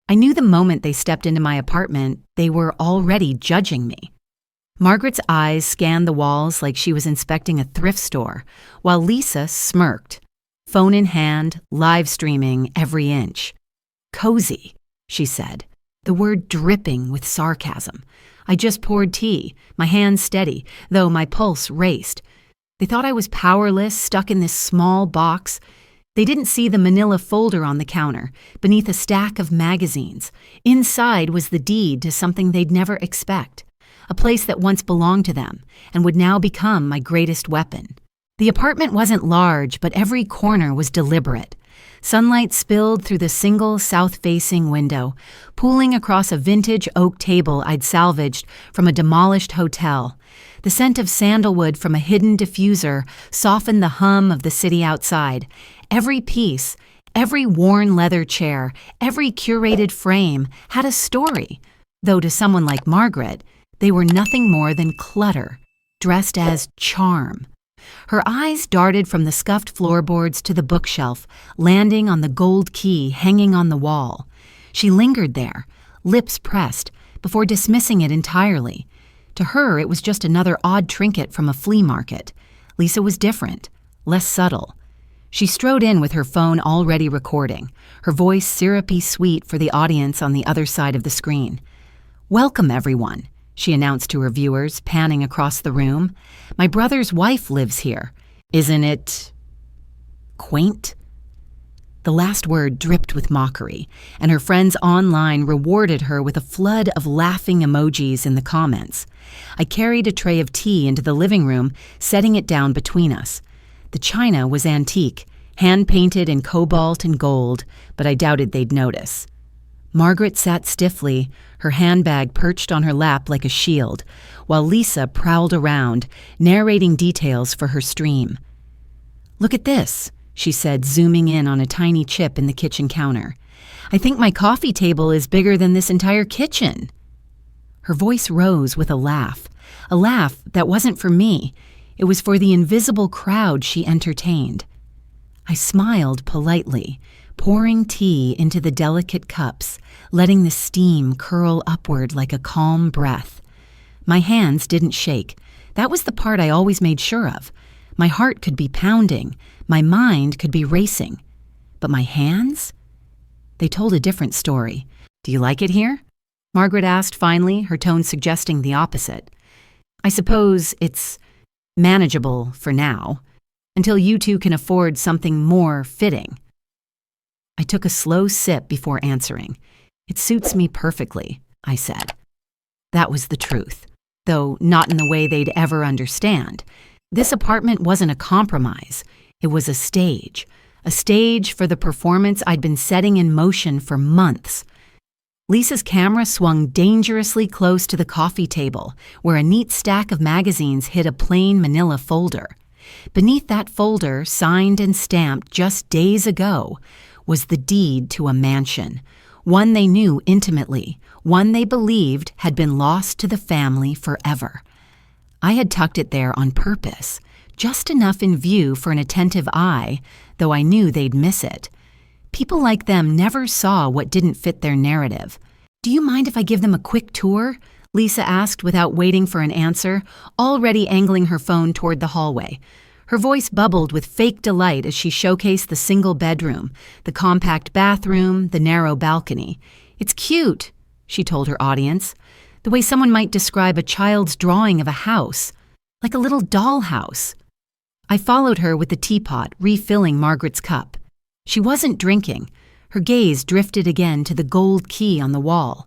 I knew the moment they stepped into my apartment, they were already judging me. Margaret's eyes scanned the walls like she was inspecting a thrift store, while Lisa smirked, phone in hand, live streaming every inch. "Cozy," she said, the word dripping with sarcasm. I just poured tea, my hands steady, though my pulse raced. They thought I was powerless, stuck in this small box. They didn't see the manila folder on the counter, beneath a stack of magazines. Inside was the deed to something they'd never expect, a place that once belonged to them and would now become my greatest weapon. The apartment wasn't large, but every corner was deliberate. Sunlight spilled through the single south-facing window, pooling across a vintage oak table I'd salvaged from a demolished hotel. The scent of sandalwood from a hidden diffuser softened the hum of the city outside. Every piece, every worn leather chair, every curated frame had a story, though to someone like Margaret, they were nothing more than clutter, dressed as charm. Her eyes darted from the scuffed floorboards to the bookshelf, landing on the gold key hanging on the wall. She lingered there, lips pressed, before dismissing it entirely. To her, it was just another odd trinket from a flea market. Lisa was different, less subtle. She strode in with her phone already recording, her voice syrupy sweet for the audience on the other side of the screen. "Welcome, everyone," she announced to her viewers, panning across the room. "My brother's wife lives here. Isn't it quaint?" The last word dripped with mockery, and her friends online rewarded her with a flood of laughing emojis in the comments. I carried a tray of tea into the living room, setting it down between us. The china was antique, hand-painted in cobalt and gold, but I doubted they'd notice. Margaret sat stiffly, her handbag perched on her lap like a shield, while Lisa prowled around, narrating details for her stream. "Look at this," she said, zooming in on a tiny chip in the kitchen counter. "I think my coffee table is bigger than this entire kitchen." Her voice rose with a laugh that wasn't for me. It was for the invisible crowd she entertained. I smiled politely, pouring tea into the delicate cups, letting the steam curl upward like a calm breath. My hands didn't shake. That was the part I always made sure of. My heart could be pounding, my mind could be racing. But my hands? They told a different story. "Do you like it here?" Margaret asked finally, her tone suggesting the opposite. "I suppose it's manageable for now, until you two can afford something more fitting." I took a slow sip before answering. "It suits me perfectly," I said. That was the truth, though not in the way they'd ever understand. This apartment wasn't a compromise. It was a stage for the performance I'd been setting in motion for months. Lisa's camera swung dangerously close to the coffee table, where a neat stack of magazines hid a plain manila folder. Beneath that folder, signed and stamped just days ago, was the deed to a mansion, one they knew intimately, one they believed had been lost to the family forever. I had tucked it there on purpose, just enough in view for an attentive eye, though I knew they'd miss it. People like them never saw what didn't fit their narrative. "Do you mind if I give them a quick tour?" Lisa asked without waiting for an answer, already angling her phone toward the hallway. Her voice bubbled with fake delight as she showcased the single bedroom, the compact bathroom, the narrow balcony. "It's cute," she told her audience, "the way someone might describe a child's drawing of a house, like a little dollhouse." I followed her with the teapot, refilling Margaret's cup. She wasn't drinking. Her gaze drifted again to the gold key on the wall.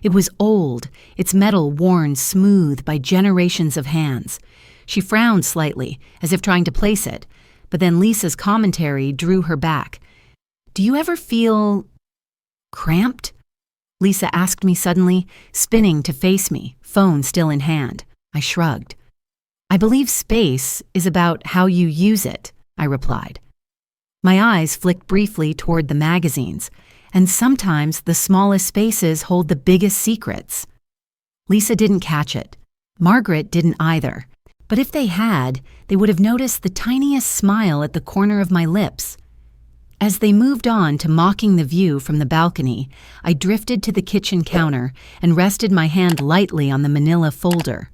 It was old, its metal worn smooth by generations of hands. She frowned slightly, as if trying to place it, but then Lisa's commentary drew her back. "Do you ever feel cramped?" Lisa asked me suddenly, spinning to face me, phone still in hand. I shrugged. "I believe space is about how you use it," I replied. My eyes flicked briefly toward the magazines, and sometimes the smallest spaces hold the biggest secrets. Lisa didn't catch it. Margaret didn't either. But if they had, they would have noticed the tiniest smile at the corner of my lips. As they moved on to mocking the view from the balcony, I drifted to the kitchen counter and rested my hand lightly on the manila folder.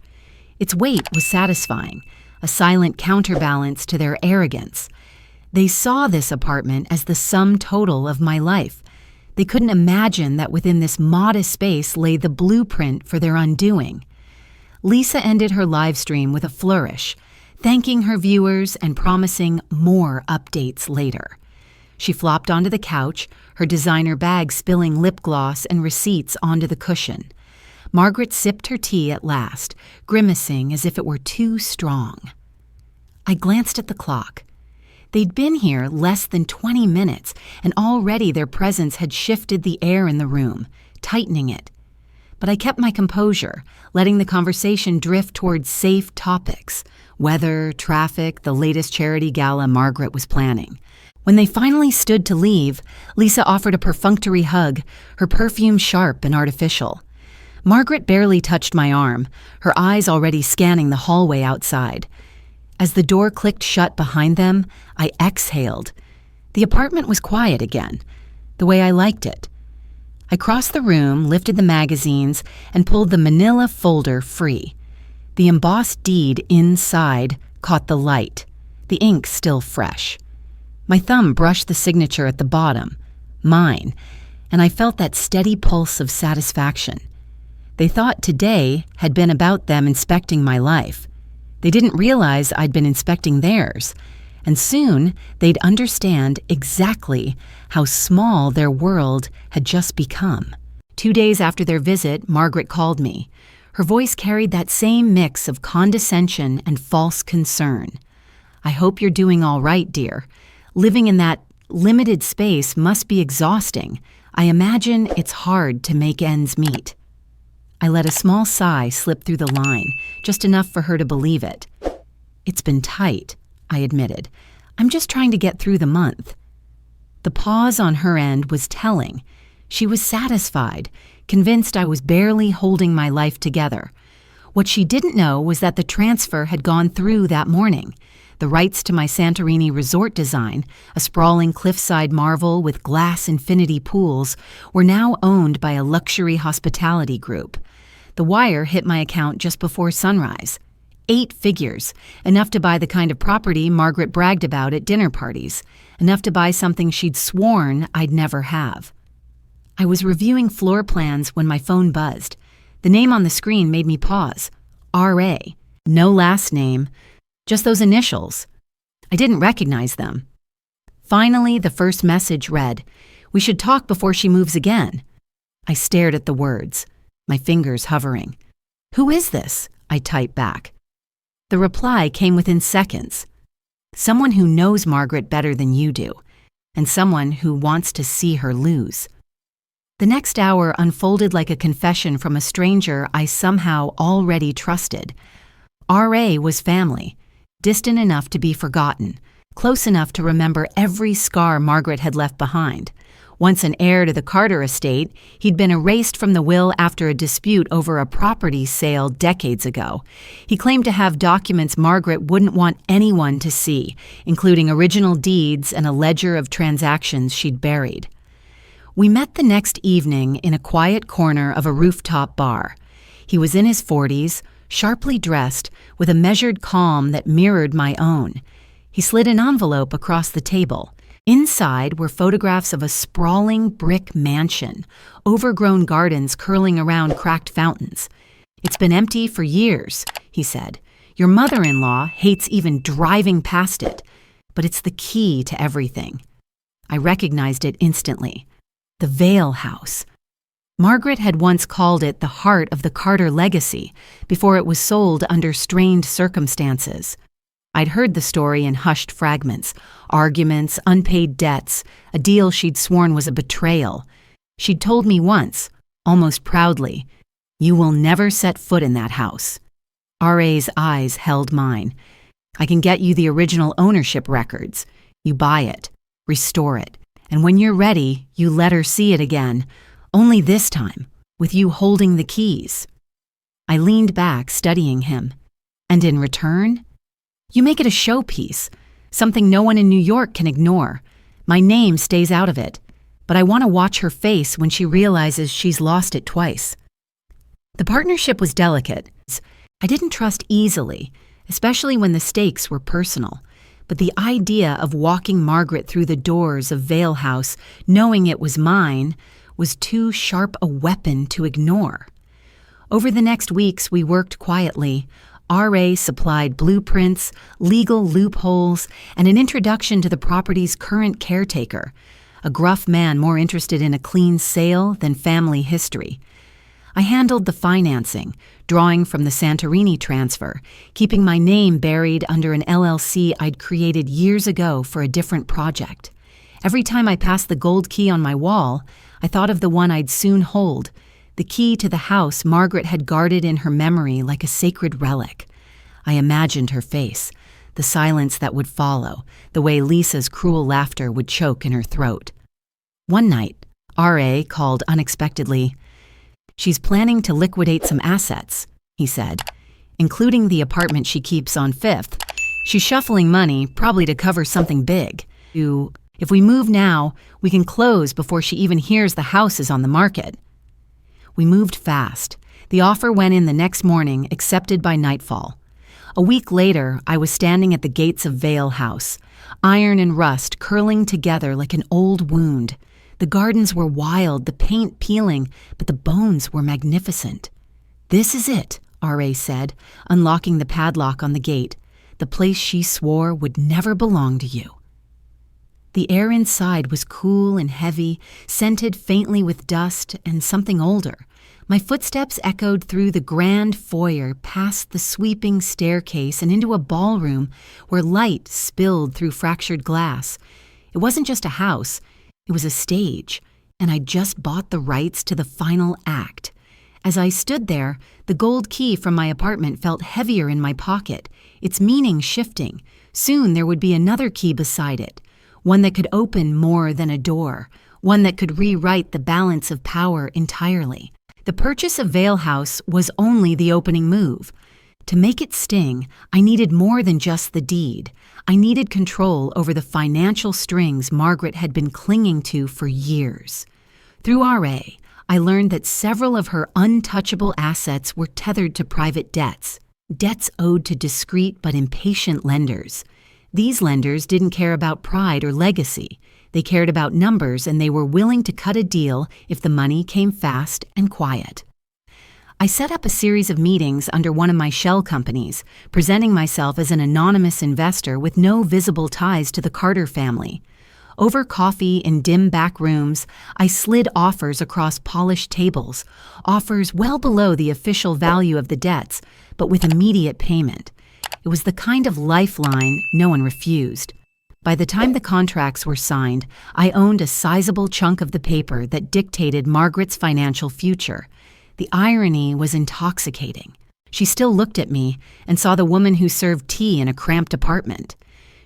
Its weight was satisfying, a silent counterbalance to their arrogance. They saw this apartment as the sum total of my life. They couldn't imagine that within this modest space lay the blueprint for their undoing. Lisa ended her live stream with a flourish, thanking her viewers and promising more updates later. She flopped onto the couch, her designer bag spilling lip gloss and receipts onto the cushion. Margaret sipped her tea at last, grimacing as if it were too strong. I glanced at the clock. They'd been here less than 20 minutes, and already their presence had shifted the air in the room, tightening it. But I kept my composure, letting the conversation drift towards safe topics: weather, traffic, the latest charity gala Margaret was planning. When they finally stood to leave, Lisa offered a perfunctory hug, her perfume sharp and artificial. Margaret barely touched my arm, her eyes already scanning the hallway outside. As the door clicked shut behind them, I exhaled. The apartment was quiet again, the way I liked it. I crossed the room, lifted the magazines, and pulled the manila folder free. The embossed deed inside caught the light, the ink still fresh. My thumb brushed the signature at the bottom, mine, and I felt that steady pulse of satisfaction. They thought today had been about them inspecting my life. They didn't realize I'd been inspecting theirs, and soon they'd understand exactly how small their world had just become. 2 days after their visit, Margaret called me. Her voice carried that same mix of condescension and false concern. "I hope you're doing all right, dear. Living in that limited space must be exhausting. I imagine it's hard to make ends meet." I let a small sigh slip through the line, just enough for her to believe it. "It's been tight," I admitted. "I'm just trying to get through the month." The pause on her end was telling. She was satisfied, convinced I was barely holding my life together. What she didn't know was that the transfer had gone through that morning. The rights to my Santorini resort design, a sprawling cliffside marvel with glass infinity pools, were now owned by a luxury hospitality group. The wire hit my account just before sunrise. 8 figures, enough to buy the kind of property Margaret bragged about at dinner parties, enough to buy something she'd sworn I'd never have. I was reviewing floor plans when my phone buzzed. The name on the screen made me pause. R.A. No last name, just those initials. I didn't recognize them. Finally, the first message read, "We should talk before she moves again." I stared at the words, my fingers hovering. "Who is this?" I typed back. The reply came within seconds. "Someone who knows Margaret better than you do, and someone who wants to see her lose." The next hour unfolded like a confession from a stranger I somehow already trusted. R.A. was family, distant enough to be forgotten, close enough to remember every scar Margaret had left behind. Once an heir to the Carter estate, he'd been erased from the will after a dispute over a property sale decades ago. He claimed to have documents Margaret wouldn't want anyone to see, including original deeds and a ledger of transactions she'd buried. We met the next evening in a quiet corner of a rooftop bar. He was in his 40s, sharply dressed, with a measured calm that mirrored my own. He slid an envelope across the table. Inside were photographs of a sprawling brick mansion, overgrown gardens curling around cracked fountains. "It's been empty for years," he said. "Your mother-in-law hates even driving past it, but it's the key to everything." I recognized it instantly. The Vale House. Margaret had once called it the heart of the Carter legacy before it was sold under strained circumstances. I'd heard the story in hushed fragments, arguments, unpaid debts, a deal she'd sworn was a betrayal. She'd told me once, almost proudly, "You will never set foot in that house." R.A.'s eyes held mine. "I can get you the original ownership records. You buy it, restore it, and when you're ready, you let her see it again, only this time, with you holding the keys." I leaned back, studying him. "And in return? You make it a showpiece, something no one in New York can ignore. My name stays out of it, but I want to watch her face when she realizes she's lost it twice. The partnership was delicate. I didn't trust easily, especially when the stakes were personal. But the idea of walking Margaret through the doors of Vale House, knowing it was mine, was too sharp a weapon to ignore. Over the next weeks, we worked quietly. RA supplied blueprints, legal loopholes, and an introduction to the property's current caretaker, a gruff man more interested in a clean sale than family history. I handled the financing, drawing from the Santorini transfer, keeping my name buried under an LLC I'd created years ago for a different project. Every time I passed the gold key on my wall, I thought of the one I'd soon hold, the key to the house Margaret had guarded in her memory like a sacred relic. I imagined her face, the silence that would follow, the way Lisa's cruel laughter would choke in her throat. One night, RA called unexpectedly. "She's planning to liquidate some assets," he said, "including the apartment she keeps on 5th. She's shuffling money, probably to cover something big. If we move now, we can close before she even hears the house is on the market." We moved fast. The offer went in the next morning, accepted by nightfall. A week later, I was standing at the gates of Vale House, iron and rust curling together like an old wound. The gardens were wild, the paint peeling, but the bones were magnificent. "This is it," RA said, unlocking the padlock on the gate, "the place she swore would never belong to you." The air inside was cool and heavy, scented faintly with dust and something older. My footsteps echoed through the grand foyer, past the sweeping staircase and into a ballroom where light spilled through fractured glass. It wasn't just a house, it was a stage, and I'd just bought the rights to the final act. As I stood there, the gold key from my apartment felt heavier in my pocket, its meaning shifting. Soon there would be another key beside it, one that could open more than a door, one that could rewrite the balance of power entirely. The purchase of Vale House was only the opening move. To make it sting, I needed more than just the deed. I needed control over the financial strings Margaret had been clinging to for years. Through RA, I learned that several of her untouchable assets were tethered to private debts owed to discreet but impatient lenders. These lenders didn't care about pride or legacy. They cared about numbers, and they were willing to cut a deal if the money came fast and quiet. I set up a series of meetings under one of my shell companies, presenting myself as an anonymous investor with no visible ties to the Carter family. Over coffee in dim back rooms, I slid offers across polished tables, offers well below the official value of the debts, but with immediate payment. It was the kind of lifeline no one refused. By the time the contracts were signed, I owned a sizable chunk of the paper that dictated Margaret's financial future. The irony was intoxicating. She still looked at me and saw the woman who served tea in a cramped apartment.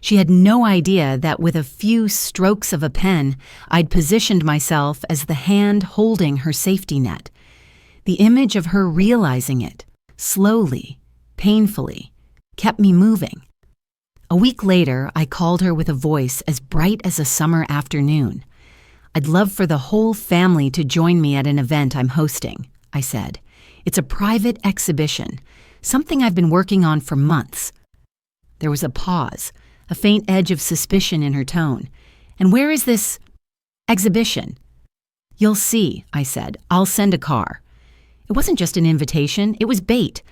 She had no idea that with a few strokes of a pen, I'd positioned myself as the hand holding her safety net. The image of her realizing it, slowly, painfully, kept me moving. A week later, I called her with a voice as bright as a summer afternoon. "I'd love for the whole family to join me at an event I'm hosting," I said. "It's a private exhibition, something I've been working on for months." There was a pause, a faint edge of suspicion in her tone. "And where is this exhibition?" "You'll see," I said. "I'll send a car." It wasn't just an invitation, it was bait.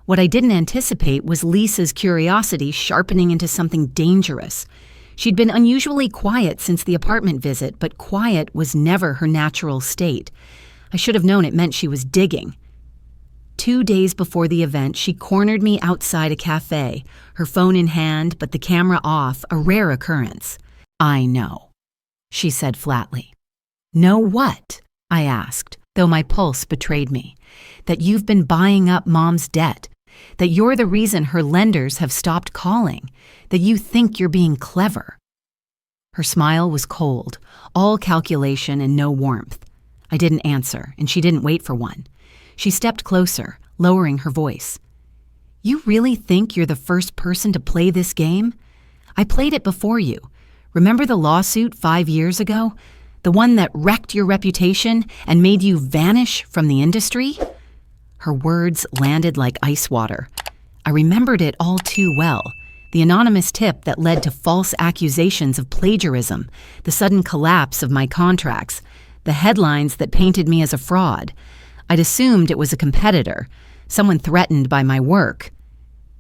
What I didn't anticipate was Lisa's curiosity sharpening into something dangerous. She'd been unusually quiet since the apartment visit, but quiet was never her natural state. I should have known it meant she was digging. 2 days before the event, she cornered me outside a cafe, her phone in hand but the camera off, a rare occurrence. "I know," she said flatly. "Know what?" I asked, though my pulse betrayed me. "That you've been buying up Mom's debt. That you're the reason her lenders have stopped calling. That you think you're being clever." Her smile was cold, all calculation and no warmth. I didn't answer, and she didn't wait for one. She stepped closer, lowering her voice. "You really think you're the first person to play this game? I played it before you. Remember the lawsuit 5 years ago? The one that wrecked your reputation and made you vanish from the industry?" Her words landed like ice water. I remembered it all too well. The anonymous tip that led to false accusations of plagiarism, the sudden collapse of my contracts, the headlines that painted me as a fraud. I'd assumed it was a competitor, someone threatened by my work.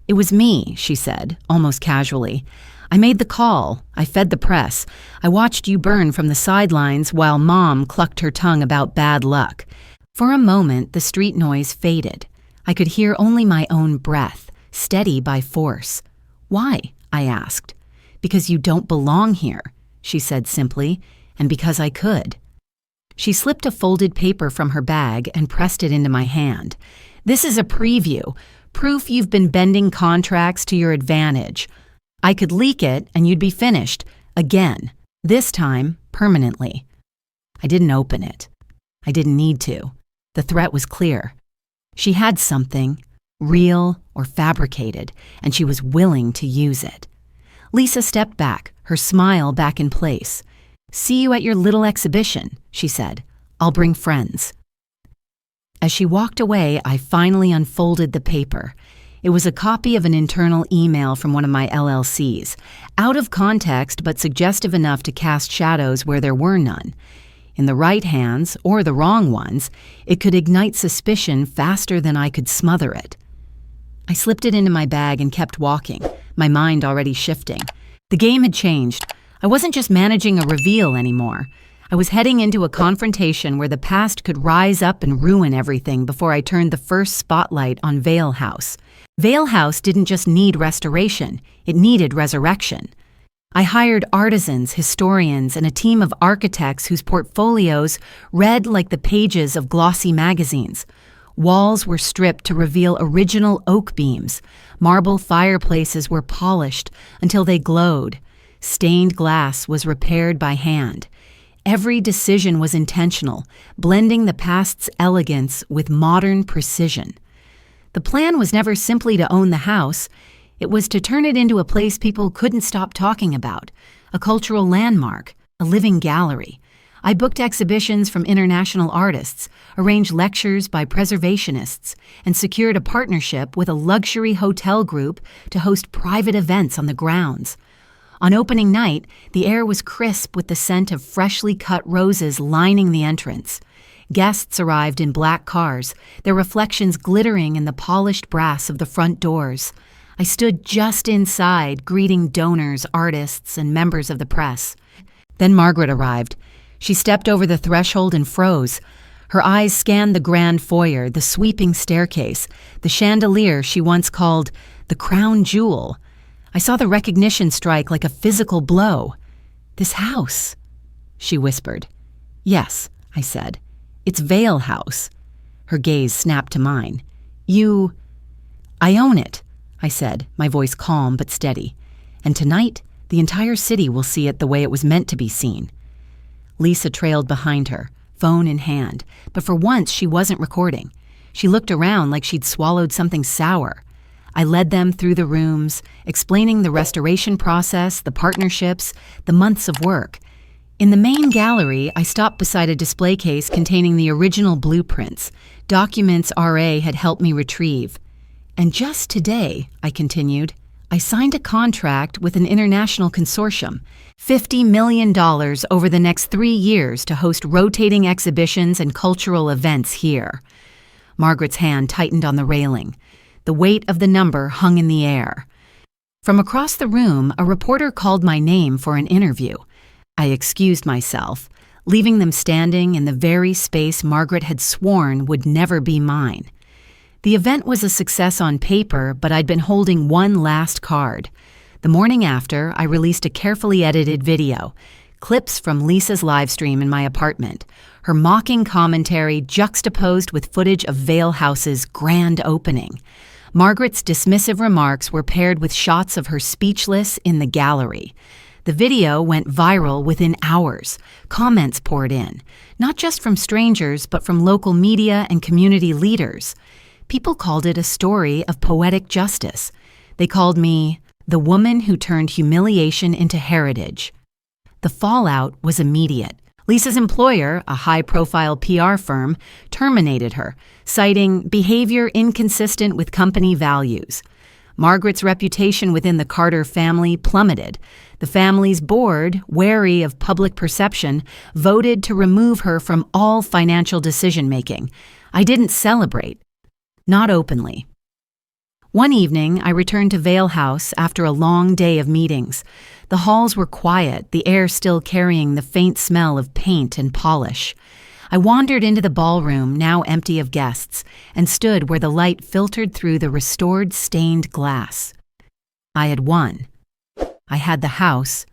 "It was me," she said, almost casually. "I made the call. I fed the press. I watched you burn from the sidelines while Mom clucked her tongue about bad luck." For a moment, the street noise faded. I could hear only my own breath, steady by force. "Why?" I asked. "Because you don't belong here," she said simply, "and because I could." She slipped a folded paper from her bag and pressed it into my hand. "This is a preview, proof you've been bending contracts to your advantage. I could leak it and you'd be finished, again, this time permanently." I didn't open it. I didn't need to. The threat was clear. She had something, real or fabricated, and she was willing to use it. Lisa stepped back, her smile back in place. "See you at your little exhibition," she said. "I'll bring friends." As she walked away, I finally unfolded the paper. It was a copy of an internal email from one of my LLCs, out of context but suggestive enough to cast shadows where there were none. In the right hands, or the wrong ones, it could ignite suspicion faster than I could smother it. I slipped it into my bag and kept walking, my mind already shifting. The game had changed. I wasn't just managing a reveal anymore. I was heading into a confrontation where the past could rise up and ruin everything before I turned the first spotlight on Vale House. Vale House didn't just need restoration, it needed resurrection. I hired artisans, historians, and a team of architects whose portfolios read like the pages of glossy magazines. Walls were stripped to reveal original oak beams. Marble fireplaces were polished until they glowed. Stained glass was repaired by hand. Every decision was intentional, blending the past's elegance with modern precision. The plan was never simply to own the house. It was to turn it into a place people couldn't stop talking about, a cultural landmark, a living gallery. I booked exhibitions from international artists, arranged lectures by preservationists, and secured a partnership with a luxury hotel group to host private events on the grounds. On opening night, the air was crisp with the scent of freshly cut roses lining the entrance. Guests arrived in black cars, their reflections glittering in the polished brass of the front doors. I stood just inside, greeting donors, artists, and members of the press. Then Margaret arrived. She stepped over the threshold and froze. Her eyes scanned the grand foyer, the sweeping staircase, the chandelier she once called the crown jewel. I saw the recognition strike like a physical blow. "This house," she whispered. "Yes," I said. "It's Vale House." Her gaze snapped to mine. I own it," I said, my voice calm but steady. "And tonight, the entire city will see it the way it was meant to be seen." Lisa trailed behind her, phone in hand, but for once she wasn't recording. She looked around like she'd swallowed something sour. I led them through the rooms, explaining the restoration process, the partnerships, the months of work. In the main gallery, I stopped beside a display case containing the original blueprints, documents RA had helped me retrieve. "And just today," I continued, "I signed a contract with an international consortium, $50 million over the next 3 years to host rotating exhibitions and cultural events here." Margaret's hand tightened on the railing. The weight of the number hung in the air. From across the room, a reporter called my name for an interview. I excused myself, leaving them standing in the very space Margaret had sworn would never be mine. The event was a success on paper, but I'd been holding one last card. The morning after, I released a carefully edited video, clips from Lisa's livestream in my apartment, her mocking commentary juxtaposed with footage of Vale House's grand opening. Margaret's dismissive remarks were paired with shots of her speechless in the gallery. The video went viral within hours. Comments poured in, not just from strangers, but from local media and community leaders. People called it a story of poetic justice. They called me the woman who turned humiliation into heritage. The fallout was immediate. Lisa's employer, a high-profile PR firm, terminated her, citing behavior inconsistent with company values. Margaret's reputation within the Carter family plummeted. The family's board, wary of public perception, voted to remove her from all financial decision-making. I didn't celebrate. Not openly. One evening, I returned to Vale House after a long day of meetings. The halls were quiet, the air still carrying the faint smell of paint and polish. I wandered into the ballroom, now empty of guests, and stood where the light filtered through the restored stained glass. I had won. I had the house,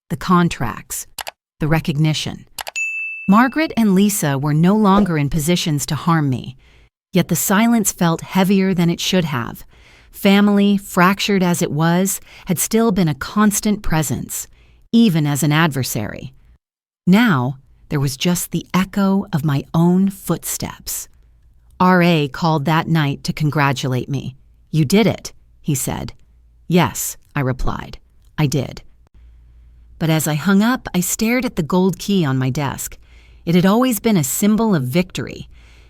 the contracts, the recognition. Margaret and Lisa were no longer in positions to harm me, yet the silence felt heavier than it should have. Family, fractured as it was, had still been a constant presence, even as an adversary. Now, there was just the echo of my own footsteps. R.A. called that night to congratulate me. "You did it," he said. "Yes," I replied. "I did." But as I hung up, I stared at the gold key on my desk. It had always been a symbol of victory.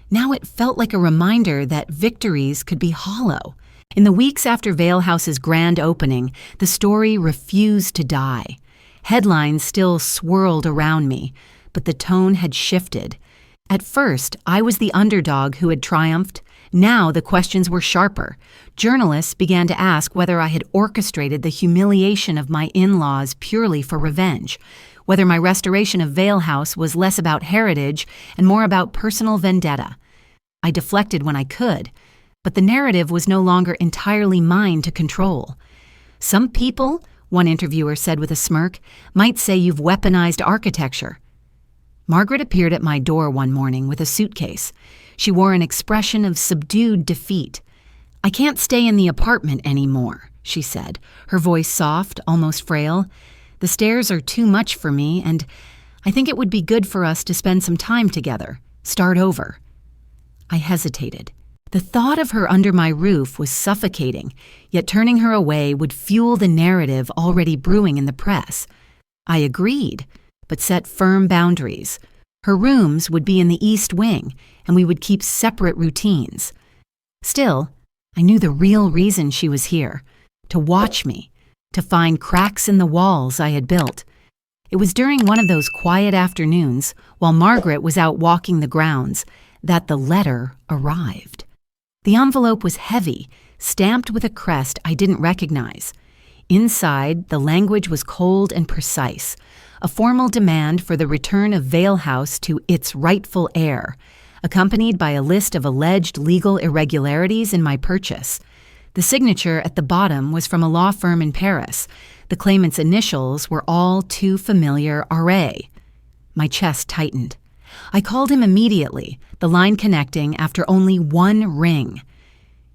Now it felt like a reminder that victories could be hollow. In the weeks after Vale House's grand opening, the story refused to die. Headlines still swirled around me, but the tone had shifted. At first, I was the underdog who had triumphed. Now the questions were sharper. Journalists began to ask whether I had orchestrated the humiliation of my in-laws purely for revenge, whether my restoration of Vale House was less about heritage and more about personal vendetta. I deflected when I could, but the narrative was no longer entirely mine to control. "Some people," one interviewer said with a smirk, "might say you've weaponized architecture." Margaret appeared at my door one morning with a suitcase. She wore an expression of subdued defeat. "I can't stay in the apartment anymore," she said, her voice soft, almost frail. "The stairs are too much for me, and I think it would be good for us to spend some time together, start over." I hesitated. The thought of her under my roof was suffocating, yet turning her away would fuel the narrative already brewing in the press. I agreed, but set firm boundaries. Her rooms would be in the East Wing, and we would keep separate routines. Still, I knew the real reason she was here, to watch me, to find cracks in the walls I had built. It was during one of those quiet afternoons, while Margaret was out walking the grounds, that the letter arrived. The envelope was heavy, stamped with a crest I didn't recognize. Inside, the language was cold and precise, a formal demand for the return of Vale House to its rightful heir, accompanied by a list of alleged legal irregularities in my purchase. The signature at the bottom was from a law firm in Paris. The claimant's initials were all too familiar R.A. My chest tightened. I called him immediately, the line connecting after only one ring.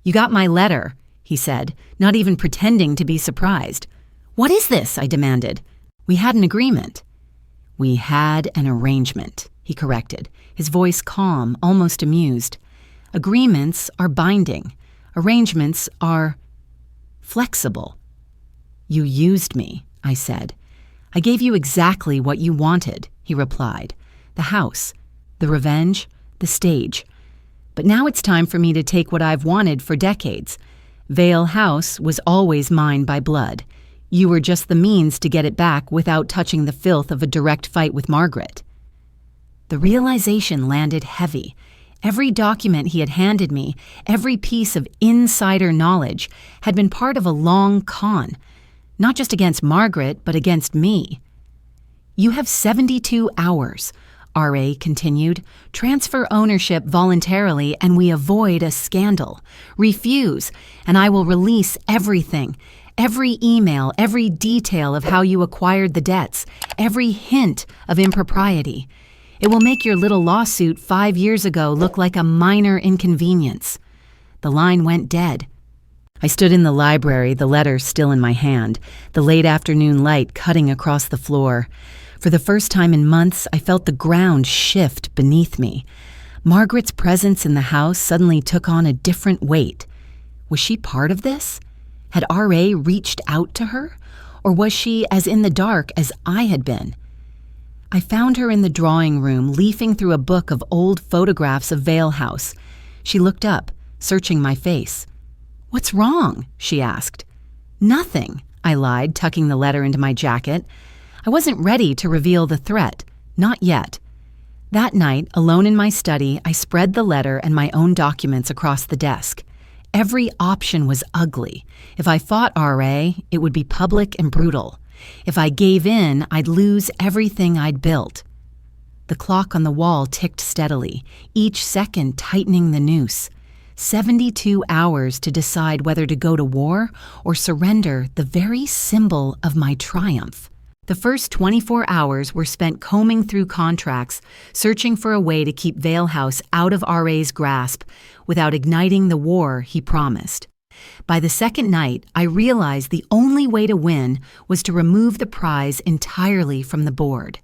"You got my letter," he said, not even pretending to be surprised. "What is this?" I demanded. "We had an agreement." "We had an arrangement," he corrected, his voice calm, almost amused. "Agreements are binding. Arrangements are flexible." "You used me," I said. "I gave you exactly what you wanted," he replied. "The house, the revenge, the stage. But now it's time for me to take what I've wanted for decades. Vale House was always mine by blood. You were just the means to get it back without touching the filth of a direct fight with Margaret." The realization landed heavy. Every document he had handed me, every piece of insider knowledge, had been part of a long con, not just against Margaret, but against me. "You have 72 hours, R.A. continued. "Transfer ownership voluntarily and we avoid a scandal. Refuse, and I will release everything. Every email, every detail of how you acquired the debts, every hint of impropriety. It will make your little lawsuit 5 years ago look like a minor inconvenience." The line went dead. I stood in the library, the letter still in my hand, the late afternoon light cutting across the floor. For the first time in months, I felt the ground shift beneath me. Margaret's presence in the house suddenly took on a different weight. Was she part of this? Had R.A. reached out to her? Or was she as in the dark as I had been? I found her in the drawing room, leafing through a book of old photographs of Vale House. She looked up, searching my face. "What's wrong?" she asked. "Nothing," I lied, tucking the letter into my jacket. I wasn't ready to reveal the threat. Not yet. That night, alone in my study, I spread the letter and my own documents across the desk. Every option was ugly. If I fought RA, it would be public and brutal. If I gave in, I'd lose everything I'd built. The clock on the wall ticked steadily, each second tightening the noose. 72 hours to decide whether to go to war or surrender the very symbol of my triumph. The first 24 hours were spent combing through contracts, searching for a way to keep Vale House out of RA's grasp without igniting the war he promised. By the second night, I realized the only way to win was to remove the prize entirely from the board.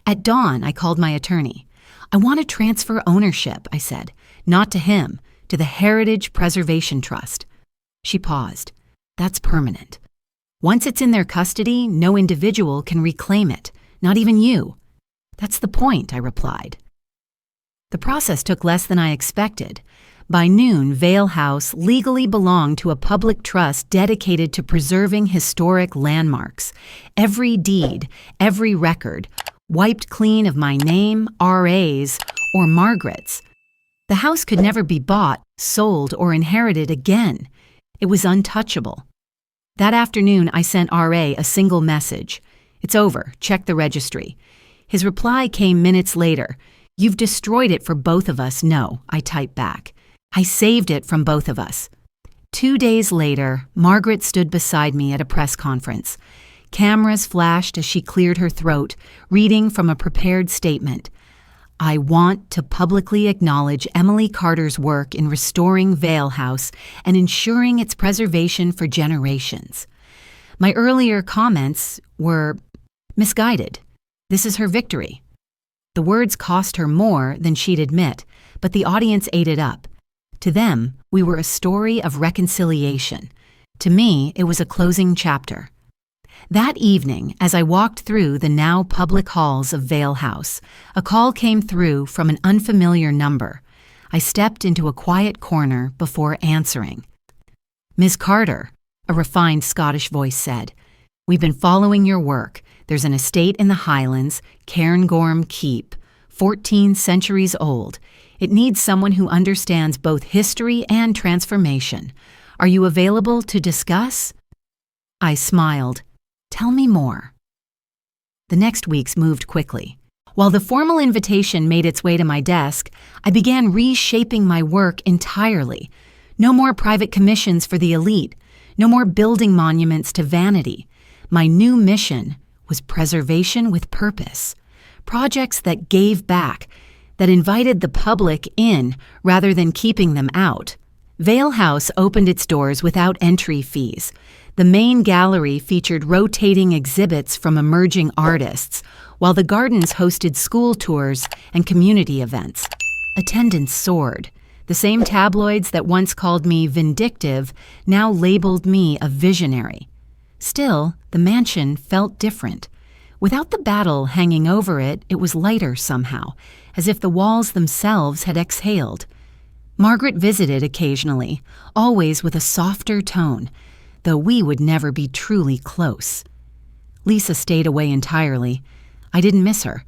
At dawn, I called my attorney. "I want to transfer ownership," I said, "not to him, to the Heritage Preservation Trust." She paused. "That's permanent. Once it's in their custody, no individual can reclaim it, not even you." "That's the point," I replied. The process took less than I expected. By noon, Vale House legally belonged to a public trust dedicated to preserving historic landmarks. Every deed, every record, wiped clean of my name, RA's, or Margaret's. The house could never be bought, sold, or inherited again. It was untouchable. That afternoon, I sent RA a single message. "It's over. Check the registry." His reply came minutes later. "You've destroyed it for both of us." "No," I typed back. "I saved it from both of us." 2 days later, Margaret stood beside me at a press conference. Cameras flashed as she cleared her throat, reading from a prepared statement. "I want to publicly acknowledge Emily Carter's work in restoring Vale House and ensuring its preservation for generations. My earlier comments were misguided. This is her victory." The words cost her more than she'd admit, but the audience ate it up. To them, we were a story of reconciliation. To me, it was a closing chapter. That evening, as I walked through the now public halls of Vale House, a call came through from an unfamiliar number. I stepped into a quiet corner before answering. "Ms. Carter," a refined Scottish voice said, "we've been following your work. There's an estate in the Highlands, Cairngorm Keep, 14 centuries old. It needs someone who understands both history and transformation. Are you available to discuss?" I smiled. "Tell me more." The next weeks moved quickly. While the formal invitation made its way to my desk, I began reshaping my work entirely. No more private commissions for the elite. No more building monuments to vanity. My new mission was preservation with purpose. Projects that gave back, that invited the public in rather than keeping them out. Vale House opened its doors without entry fees. The main gallery featured rotating exhibits from emerging artists, while the gardens hosted school tours and community events. Attendance soared. The same tabloids that once called me vindictive now labeled me a visionary. Still, the mansion felt different. Without the battle hanging over it, it was lighter somehow, as if the walls themselves had exhaled. Margaret visited occasionally, always with a softer tone, though we would never be truly close. Lisa stayed away entirely. I didn't miss her.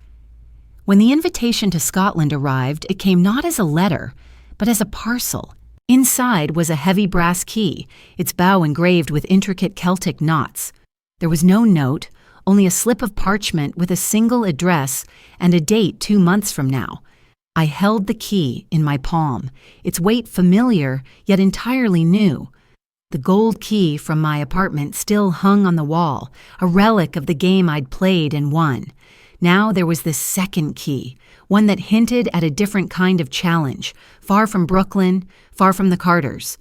When the invitation to Scotland arrived, it came not as a letter, but as a parcel. Inside was a heavy brass key, its bow engraved with intricate Celtic knots. There was no note, only a slip of parchment with a single address and a date 2 months from now. I held the key in my palm, its weight familiar yet entirely new. The gold key from my apartment still hung on the wall, a relic of the game I'd played and won. Now there was this second key, one that hinted at a different kind of challenge, far from Brooklyn, far from the Carters.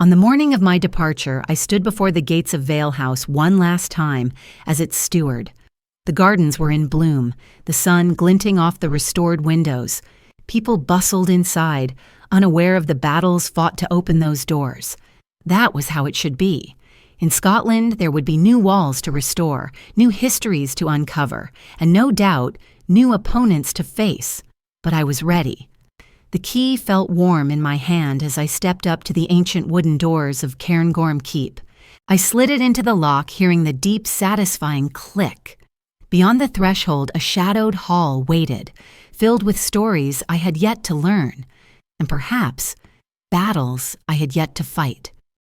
On the morning of my departure, I stood before the gates of Vale House one last time as its steward. The gardens were in bloom, the sun glinting off the restored windows. People bustled inside, unaware of the battles fought to open those doors. That was how it should be. In Scotland, there would be new walls to restore, new histories to uncover, and no doubt, new opponents to face. But I was ready. The key felt warm in my hand as I stepped up to the ancient wooden doors of Cairngorm Keep. I slid it into the lock, hearing the deep, satisfying click. Beyond the threshold, a shadowed hall waited, filled with stories I had yet to learn, and perhaps battles I had yet to fight.